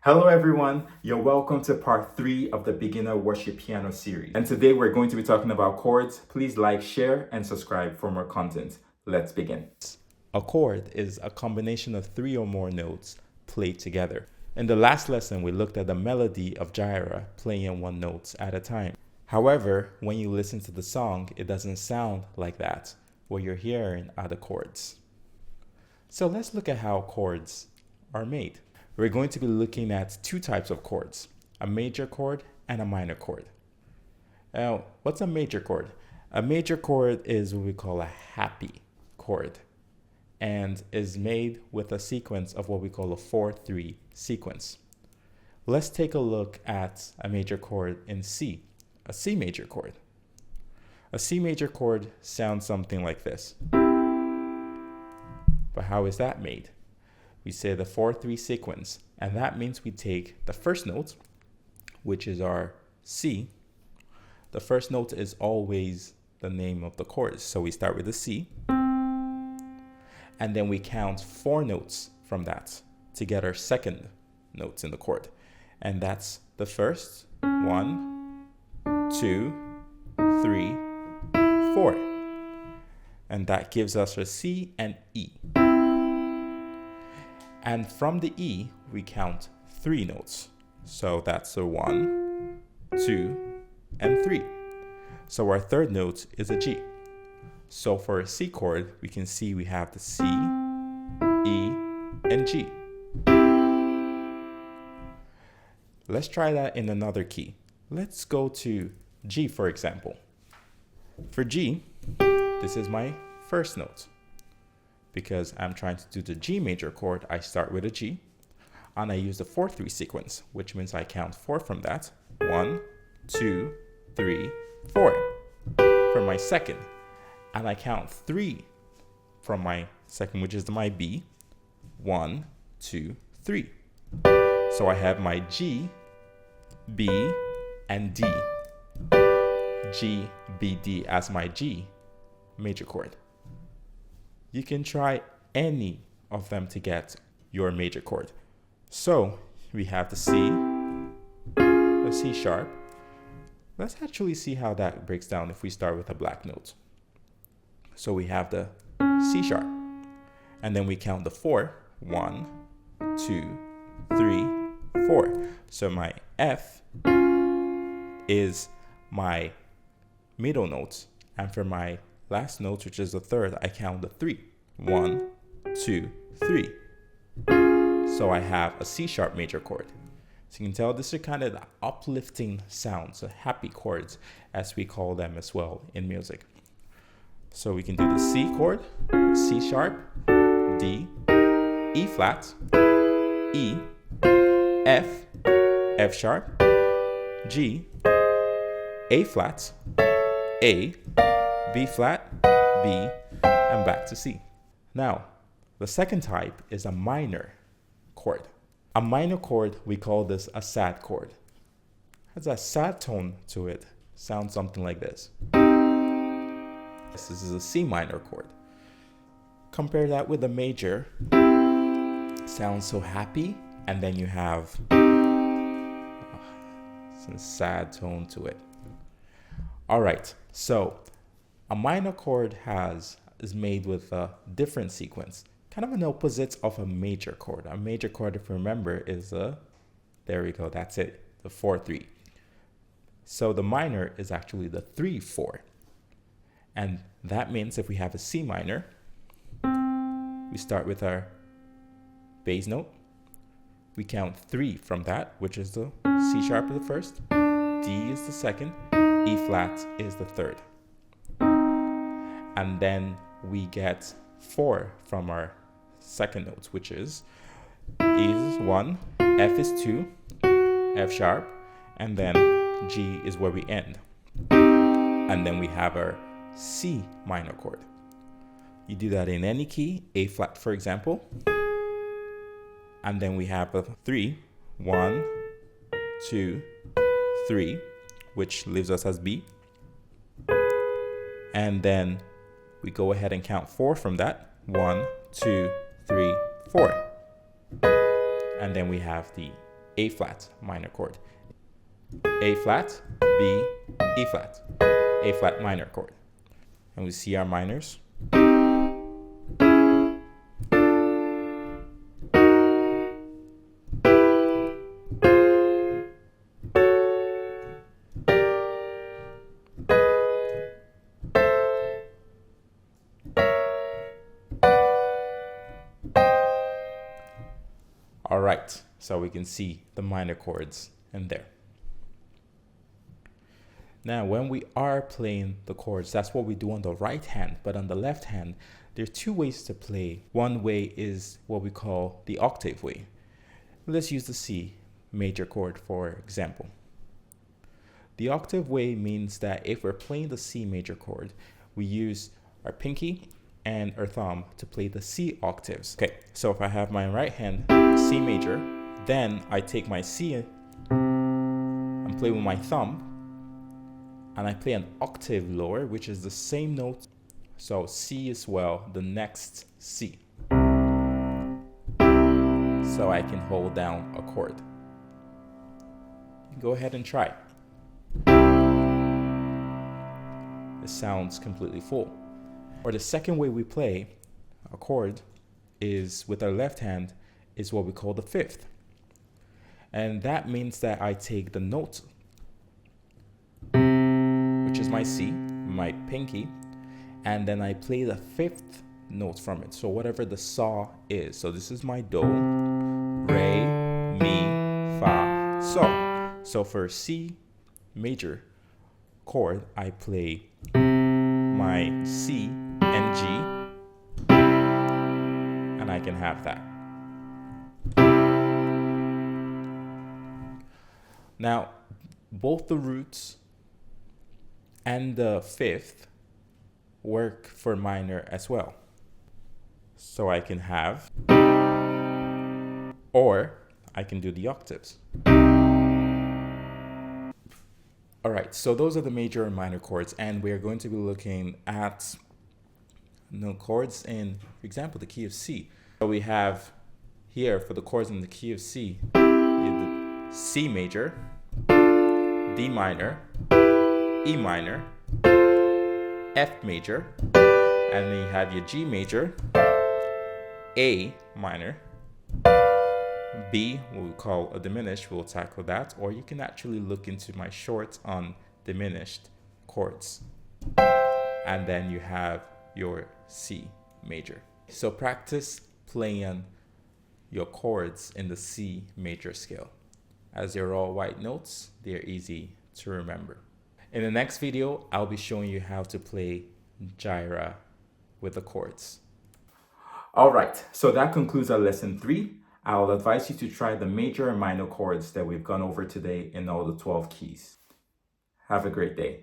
Hello everyone, you're welcome to part 3 of the Beginner Worship Piano series. And today we're going to be talking about chords. Please like, share, and subscribe for more content. Let's begin. A chord is a combination of 3 or more notes played together. In the last lesson, we looked at the melody of Gyra playing one note at a time. However, when you listen to the song, it doesn't sound like that. What you're hearing are the chords. So let's look at how chords are made. We're going to be looking at 2 types of chords, a major chord and a minor chord. Now, what's a major chord? A major chord is what we call a happy chord and is made with a sequence of what we call a 4-3 sequence. Let's take a look at a major chord in C, a C major chord. A C major chord sounds something like this. But how is that made? We say the 4-3 sequence, and that means we take the first note, which is our C. The first note is always the name of the chord. So we start with the C, and then we count 4 notes from that to get our second notes in the chord. And that's the first 1, 2, 3, 4. And that gives us a C and E. And from the E, we count 3 notes. So that's a 1, 2, and 3. So our third note is a G. So for a C chord, we can see we have the C, E, and G. Let's try that in another key. Let's go to G, for example. For G, this is my first note. Because I'm trying to do the G major chord, I start with a G, and I use the 4-3 sequence, which means I count 4 from that. 1, 2, 3, 4 for my second. And I count 3 from my second, which is my B. 1, 2, 3. So I have my G, B, and D. G, B, D as my G major chord. You can try any of them to get your major chord. So we have the C, the C sharp. Let's actually see how that breaks down if we start with a black note. So we have the C sharp, and then we count the 4. 1, 2, 3, 4. So my F is my middle note, and for my last note, which is the third, I count the 3. 1, 2, 3. So I have a C sharp major chord. So you can tell this is kind of the uplifting sounds, so happy chords, as we call them as well in music. So we can do the C chord, C sharp, D, E flat, E, F, F sharp, G, A flat, A, B flat, B, and back to C. Now, the second type is a minor chord. A minor chord, we call this a sad chord. It has a sad tone to it. Sounds something like this. This is a C minor chord. Compare that with a major. Sounds so happy, and then you have some sad tone to it. All right, so a minor chord is made with a different sequence, kind of an opposite of a major chord. A major chord, if you remember, is there we go, that's it, the 4-3. So the minor is actually the 3-4. And that means if we have a C minor, we start with our bass note. We count 3 from that, which is the C sharp is the first, D is the second, E flat is the third. And then we get 4 from our second notes, which is E is 1, F is 2, F sharp, and then G is where we end. And then we have our C minor chord. You do that in any key, A flat for example. And then we have a 3, 1, 2, 3, which leaves us as B. And then we go ahead and count 4 from that. 1, 2, 3, 4. And then we have the A flat minor chord. A flat, B, E flat, A flat minor chord. And we see our minors. All right, so we can see the minor chords in there. Now, when we are playing the chords, that's what we do on the right hand, but on the left hand, there are two ways to play. One way is what we call the octave way. Let's use the C major chord, for example. The octave way means that if we're playing the C major chord, we use our pinky and our thumb to play the C octaves. Okay, so if I have my right hand C major, then I take my C and play with my thumb, and I play an octave lower, which is the same note. So C as well, the next C. So I can hold down a chord. Go ahead and try. It sounds completely full. Or the second way we play a chord is with our left hand, is what we call the fifth. And that means that I take the note, which is my C, my pinky, and then I play the fifth note from it. So whatever the saw is. So this is my do, re, mi, fa, so. So for C major chord, I play my C and G, and I can have that. Now, both the roots and the fifth work for minor as well. So I can have, or I can do the octaves. All right, so those are the major and minor chords, and we're going to be looking at chords in, for example, the key of C. So we have here for the chords in the key of C, the C major, D minor, E minor, F major, and then you have your G major, A minor, B, what we call a diminished, we'll tackle that, or you can actually look into my shorts on diminished chords. And then you have your C major. So practice playing your chords in the C major scale. As they're all white notes, they're easy to remember. In the next video, I'll be showing you how to play gyra with the chords. All right, so that concludes our lesson 3. I'll advise you to try the major and minor chords that we've gone over today in all the 12 keys. Have a great day.